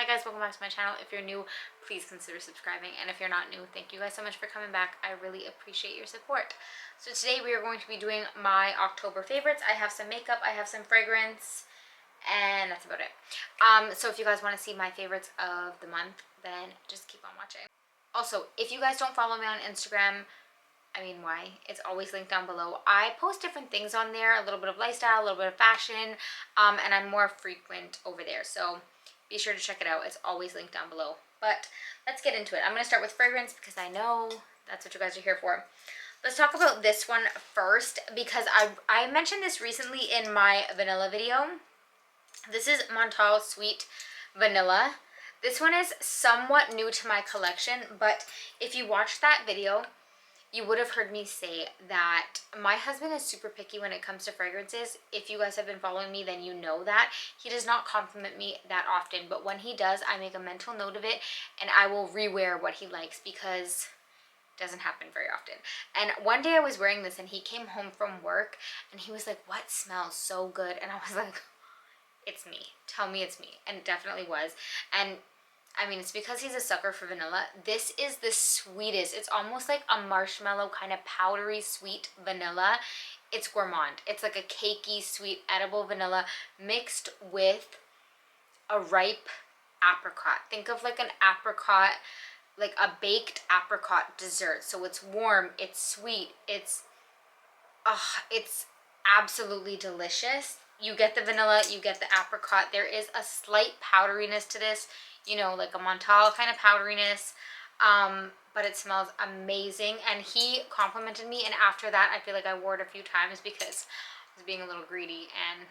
guys, welcome back to my channel. If you're new, please consider subscribing, and if you're not new, thank you guys so much for coming back. I really appreciate your support. So today we are going to be doing my October favorites. I have some makeup, I have some fragrance, and that's about it. So if you guys want to see my favorites of the month, then just keep on watching. Also, if you guys don't follow me on Instagram, I mean, why? It's always linked down below. I post different things on there, a little bit of lifestyle, a little bit of fashion, and I'm more frequent over there. So be sure to check it out. It's always linked down below. But let's get into it. I'm going to start with fragrance because I know that's what you guys are here for. Let's talk about this one first because I mentioned this recently in my vanilla video. This is Montblanc Sweet Vanilla. This one is somewhat new to my collection, but if you watched that video, you would have heard me say that my husband is super picky when it comes to fragrances. If you guys have been following me, then you know that. He does not compliment me that often, but when he does, I make a mental note of it and I will rewear what he likes because it doesn't happen very often. And one day I was wearing this and he came home from work and he was like, "What smells so good?" And I was like, "It's me. Tell me it's me." And it definitely was. And I mean, it's because he's a sucker for vanilla. This is the sweetest. It's almost like a marshmallow kind of powdery sweet vanilla. It's gourmand. It's like a cakey sweet edible vanilla mixed with a ripe apricot. Think of like an apricot, like a baked apricot dessert. So it's warm, it's sweet, it's absolutely delicious. You get the vanilla, you get the apricot. There is a slight powderiness to this, you know, like a Montblanc kind of powderiness, but it smells amazing. And he complimented me, and after that I feel like I wore it a few times because I was being a little greedy and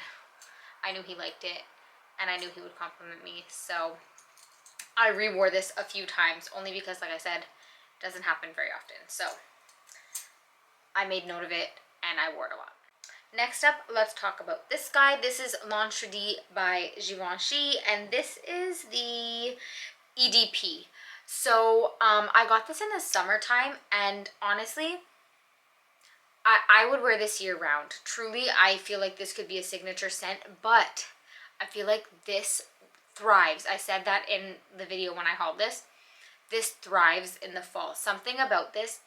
I knew he liked it and I knew he would compliment me. So I re-wore this a few times only because, like I said, it doesn't happen very often. So I made note of it and I wore it a lot. Next up, let's talk about this guy. This is L'Entrée by Givenchy, and this is the EDP. So I got this in the summertime, and honestly, I would wear this year round. Truly, I feel like this could be a signature scent, but I feel like this thrives. I said that in the video when I hauled this. This thrives in the fall. Something about this.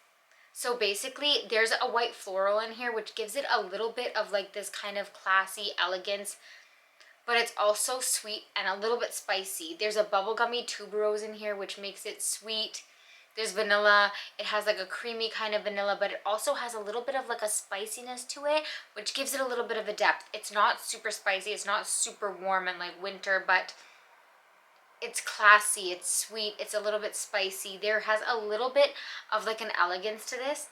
So basically, there's a white floral in here, which gives it a little bit of like this kind of classy elegance, but it's also sweet and a little bit spicy. There's a bubblegummy tuberose in here, which makes it sweet. There's vanilla. It has like a creamy kind of vanilla, but it also has a little bit of like a spiciness to it, which gives it a little bit of a depth. It's not super spicy. It's not super warm and like winter, but it's classy, it's sweet, it's a little bit spicy. There has a little bit of like an elegance to this.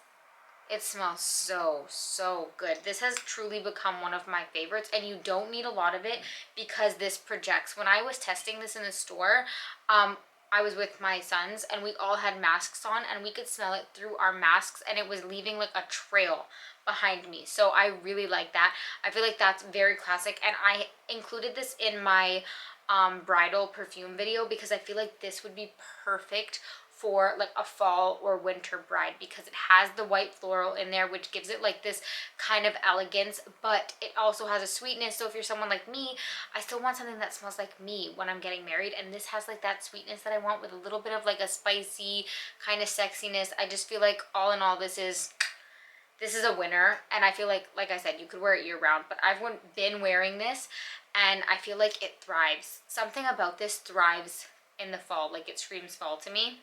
It smells so good. This has truly become one of my favorites, and you don't need a lot of it because this projects. When I was testing this in the store, I was with my sons and we all had masks on and we could smell it through our masks and it was leaving like a trail behind me. So I really like that. I feel like that's very classic, and I included this in my bridal perfume video because I feel like this would be perfect for like a fall or winter bride because it has the white floral in there, which gives it like this kind of elegance, but it also has a sweetness. So if you're someone like me, I still want something that smells like me when I'm getting married, and this has like that sweetness that I want with a little bit of like a spicy kind of sexiness. I just feel like all in all, this is a winner, and I feel like I said, you could wear it year round, but I've been wearing this and I feel like it thrives. Something about this thrives in the fall, like it screams fall to me.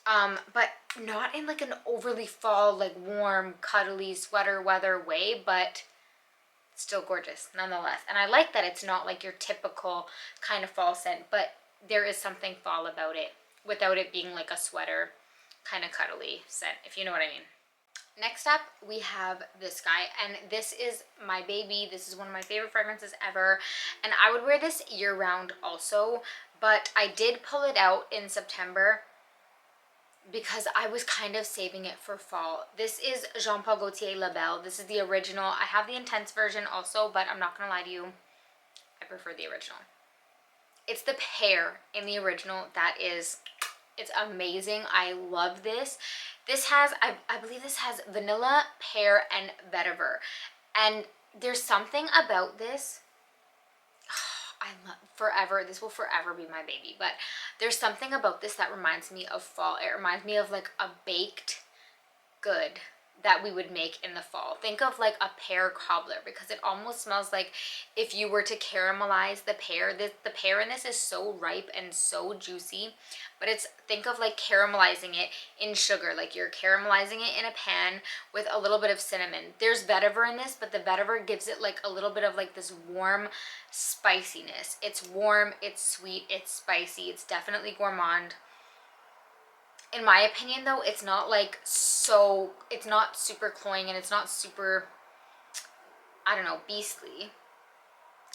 But not in like an overly fall, like warm, cuddly sweater weather way, but still gorgeous nonetheless. And I like that it's not like your typical kind of fall scent, but there is something fall about it without it being like a sweater kind of cuddly scent, if you know what I mean. Next up, we have this guy, and this is my baby. This is one of my favorite fragrances ever, and I would wear this year-round also, but I did pull it out in September because I was kind of saving it for fall. This is Jean Paul Gaultier La Belle. This is the original. I have the intense version also, but I'm not gonna lie to you, I prefer the original. It's the pear in the original that is, it's amazing. I love this. This has, I believe this has vanilla, pear, and vetiver. And there's something about this. I love forever. This will forever be my baby. But there's something about this that reminds me of fall. It reminds me of like a baked good that we would make in the fall. Think of like a pear cobbler, because it almost smells like if you were to caramelize the pear. The pear in this is so ripe and so juicy, but think of like caramelizing it in sugar, like you're caramelizing it in a pan with a little bit of cinnamon. There's vetiver in this, but the vetiver gives it like a little bit of like this warm spiciness. It's warm, it's sweet, it's spicy, it's definitely gourmand. In my opinion though, it's not like it's not super cloying, and it's not super, I don't know, beastly.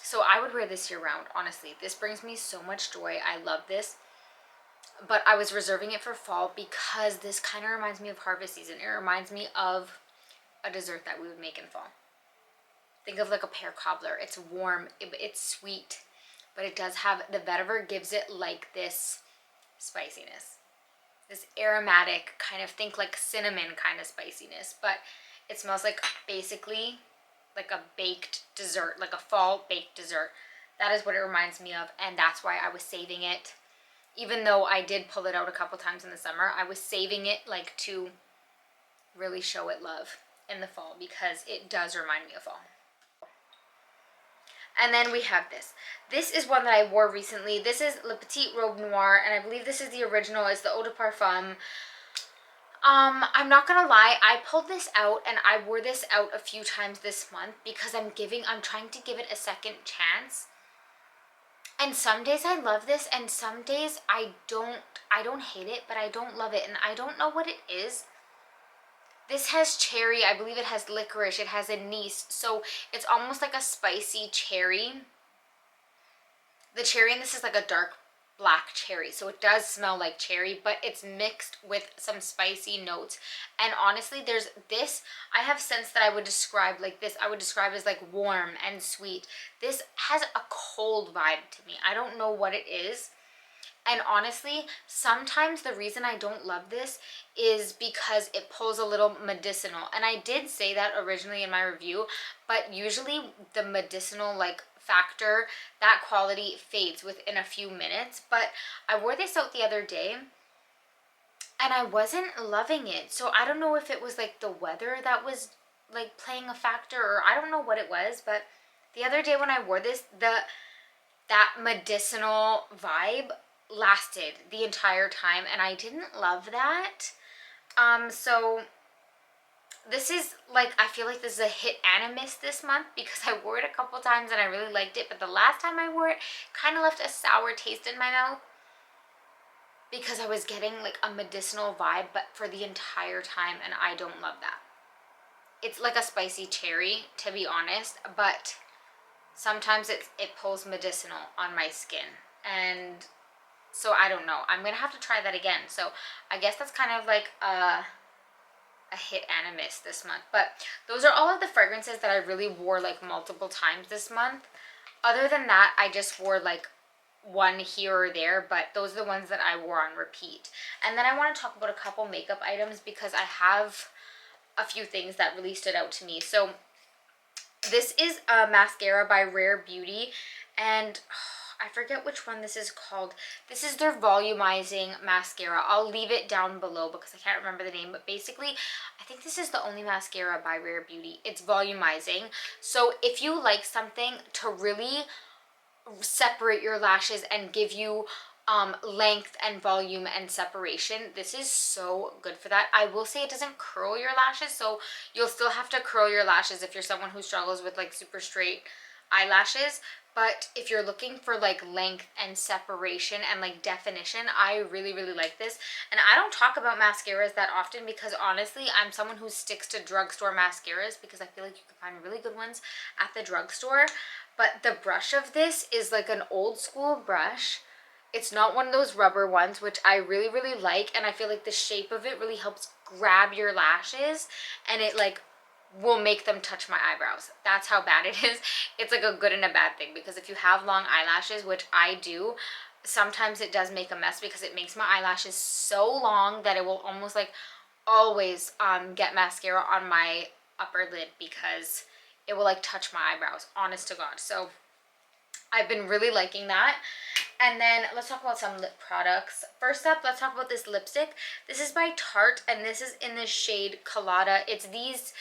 So I would wear this year round, honestly. This brings me so much joy. I love this. But I was reserving it for fall because this kind of reminds me of harvest season. It reminds me of a dessert that we would make in fall. Think of like a pear cobbler. It's warm, it's sweet, but it does have, the vetiver gives it like this spiciness. This aromatic kind of, think like cinnamon kind of spiciness, but it smells like basically like a baked dessert, like a fall baked dessert. That is what it reminds me of, and that's why I was saving it. Even though I did pull it out a couple times in the summer, I was saving it like to really show it love in the fall, because it does remind me of fall. And then we have this. This is one that I wore recently. This is Le Petite Robe Noir, and I believe this is the original. It's the eau de parfum. I'm not gonna lie, I pulled this out and I wore this out a few times this month because I'm trying to give it a second chance. And some days I love this, and some days I don't hate it, but I don't love it, and I don't know what it is. This has cherry, I believe it has licorice, it has anise, so it's almost like a spicy cherry. The cherry in this is like a dark black cherry, so it does smell like cherry, but it's mixed with some spicy notes. And honestly, there's this, I have scents that I would describe like this, I would describe as like warm and sweet. This has a cold vibe to me. I don't know what it is. And honestly, sometimes the reason I don't love this is because it pulls a little medicinal. And I did say that originally in my review, but usually the medicinal like factor, that quality fades within a few minutes. But I wore this out the other day and I wasn't loving it. So I don't know if it was like the weather that was like playing a factor, or I don't know what it was, but the other day when I wore this, that medicinal vibe lasted the entire time, and I didn't love that. So this is like, I feel like this is a hit and a miss this month, because I wore it a couple times and I really liked it, but the last time I wore it kind of left a sour taste in my mouth because I was getting like a medicinal vibe, but for the entire time, and I don't love that. It's like a spicy cherry, to be honest, but sometimes it pulls medicinal on my skin, and so I don't know. I'm gonna have to try that again. So I guess that's kind of like a hit and a miss this month. But those are all of the fragrances that I really wore like multiple times this month. Other than that, I just wore like one here or there, but those are the ones that I wore on repeat. And then I want to talk about a couple makeup items because I have a few things that really stood out to me. So this is a mascara by Rare Beauty, and I forget which one this is called. This is their volumizing mascara. I'll leave it down below because I can't remember the name, but basically I think this is the only mascara by Rare Beauty. It's volumizing. So if you like something to really separate your lashes and give you length and volume and separation, this is so good for that. I will say it doesn't curl your lashes, so you'll still have to curl your lashes if you're someone who struggles with like super straight eyelashes. But if you're looking for like length and separation and like definition, I really like this. And I don't talk about mascaras that often because honestly, I'm someone who sticks to drugstore mascaras because I feel like you can find really good ones at the drugstore. But the brush of this is like an old school brush. It's not one of those rubber ones, which I really like, and I feel like the shape of it really helps grab your lashes, and it like will make them touch my eyebrows. That's how bad it is. It's like a good and a bad thing, because if you have long eyelashes, which I do, sometimes it does make a mess because it makes my eyelashes so long that it will almost like always get mascara on my upper lid because it will like touch my eyebrows, honest to God. So I've been really liking that. And then let's talk about some lip products. First up, let's talk about this lipstick. This is by Tarte, and this is in the shade Colada. It's these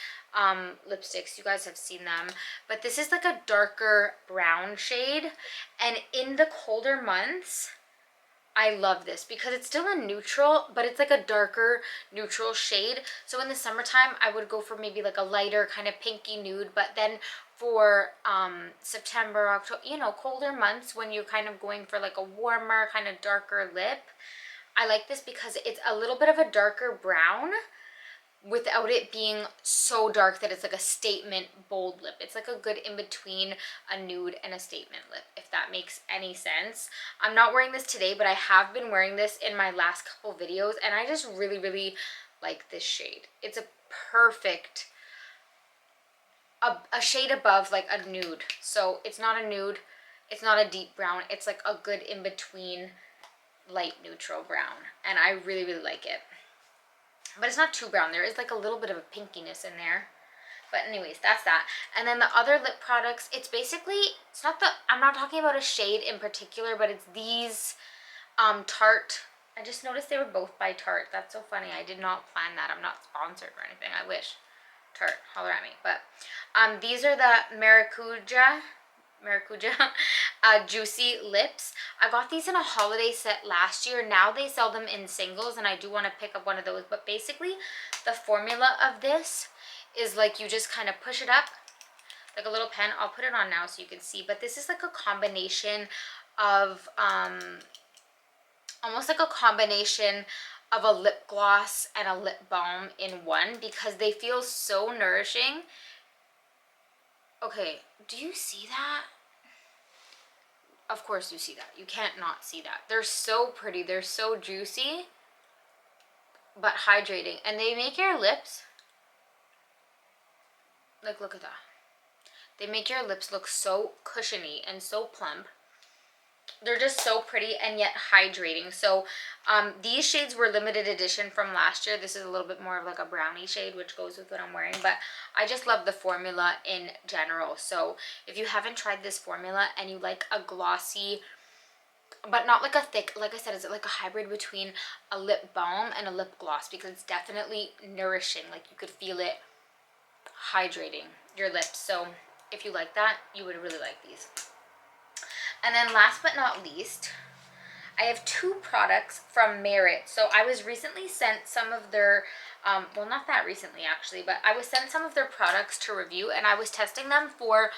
lipsticks, you guys have seen them, but this is like a darker brown shade, and in the colder months I love this because it's still a neutral, but it's like a darker neutral shade. So in the summertime, I would go for maybe like a lighter kind of pinky nude, but then for September, October, you know, colder months when you're kind of going for like a warmer, kind of darker lip, I like this because it's a little bit of a darker brown without it being so dark that it's like a statement bold lip. It's like a good in between a nude and a statement lip, if that makes any sense. I'm not wearing this today, but I have been wearing this in my last couple videos, and I just really, really like this shade. It's a perfect, a shade above like a nude. So it's not a nude, it's not a deep brown, it's like a good in between light neutral brown, and I really, really like it. But it's not too brown. There is like a little bit of a pinkiness in there. But anyways, that's that. And then the other lip products, it's basically, it's not the, I'm not talking about a shade in particular, but it's these Tarte. I just noticed they were both by Tarte. That's so funny. I did not plan that. I'm not sponsored or anything. I wish. Tarte, holler at me. But these are the Maracuja Juicy Lips. I got these in a holiday set last year. Now they sell them in singles, and I do want to pick up one of those. But basically, the formula of this is like you just kind of push it up like a little pen. I'll put it on now so you can see. But this is like a combination of almost like a combination of a lip gloss and a lip balm in one, because they feel so nourishing. Okay, do you see that? Of course you see that. You can't not see that. They're so pretty. They're so juicy, but hydrating. And they make your lips, like, look at that. They make your lips look so cushiony and so plump. They're just so pretty and yet hydrating. So these shades were limited edition from last year. This is a little bit more of like a brownie shade, which goes with what I'm wearing. But I just love the formula in general. So if you haven't tried this formula and you like a glossy, but not like a thick, like I said, it's like a hybrid between a lip balm and a lip gloss, because it's definitely nourishing. Like you could feel it hydrating your lips. So if you like that, you would really like these. And then last but not least, I have two products from Merit. So I was recently sent some of their, well, not that recently actually, but I was sent some of their products to review, and I was testing them for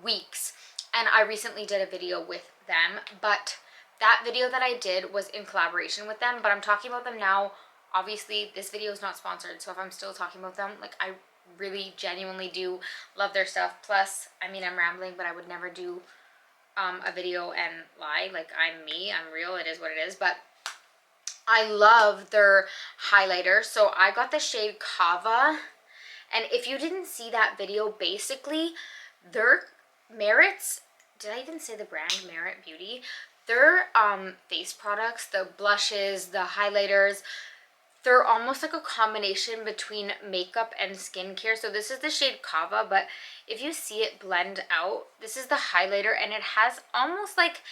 weeks. And I recently did a video with them, but that video that I did was in collaboration with them, but I'm talking about them now. Obviously, this video is not sponsored, so if I'm still talking about them, like, I really genuinely do love their stuff. Plus, I mean, I'm rambling, but I would never do a video and lie. Like, I'm me, I'm real, it is what it is. But I love their highlighter. So I got the shade Kava, and if you didn't see that video, basically their Merit's, did I even say the brand Merit Beauty? Their face products, the blushes, the highlighters, they're almost like a combination between makeup and skincare. So this is the shade Kava, but if you see it blend out, this is the highlighter, and it has almost like,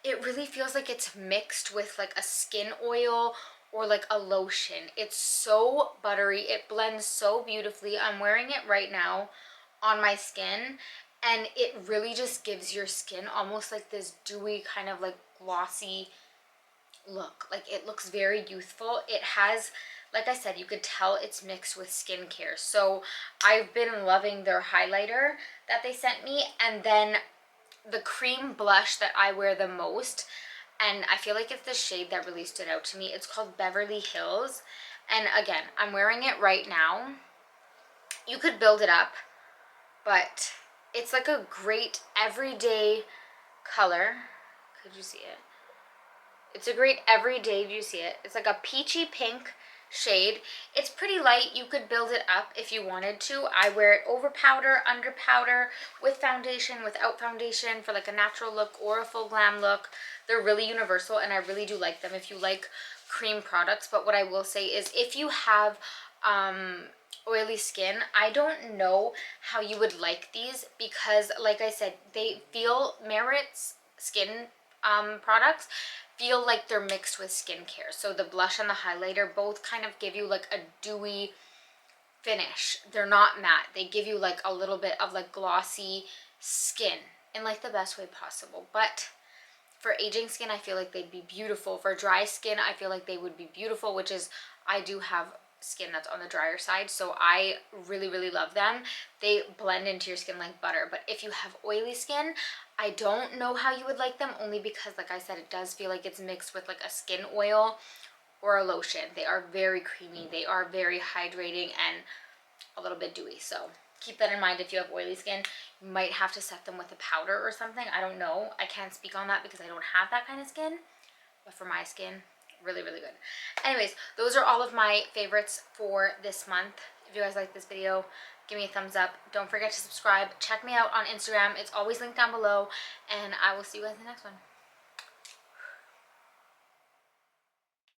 it really feels like it's mixed with like a skin oil or like a lotion. It's so buttery. It blends so beautifully. I'm wearing it right now on my skin, and it really just gives your skin almost like this dewy kind of like glossy look. Like, it looks very youthful. It has, like I said, you could tell it's mixed with skincare. So I've been loving their highlighter that they sent me, and then the cream blush that I wear the most, and I feel like it's the shade that really stood out to me. It's called Beverly Hills, and again, I'm wearing it right now. You could build it up, but it's like a great everyday color. Could you see it? It's a great everyday, do you see it? It's like a peachy pink shade. It's pretty light. You could build it up if you wanted to. I wear it over powder, under powder, with foundation, without foundation, for like a natural look or a full glam look. They're really universal, and I really do like them if you like cream products. But what I will say is, if you have oily skin, I don't know how you would like these because, like I said, they feel, Merit's skin products feel like they're mixed with skincare. So the blush and the highlighter both kind of give you like a dewy finish. They're not matte. They give you like a little bit of like glossy skin in like the best way possible. But for aging skin, I feel like they'd be beautiful. For dry skin, I feel like they would be beautiful, which is, I do have skin that's on the drier side, so I really, really love them. They blend into your skin like butter. But if you have oily skin, I don't know how you would like them, only because, like I said, it does feel like it's mixed with like a skin oil or a lotion. They are very creamy, they are very hydrating, and a little bit dewy. So keep that in mind. If you have oily skin, you might have to set them with a powder or something. I don't know. I can't speak on that because I don't have that kind of skin. But for my skin, really, really good. Anyways, those are all of my favorites for this month. If you guys like this video, give me a thumbs up. Don't forget to subscribe. Check me out on Instagram. It's always linked down below. And I will see you guys in the next one.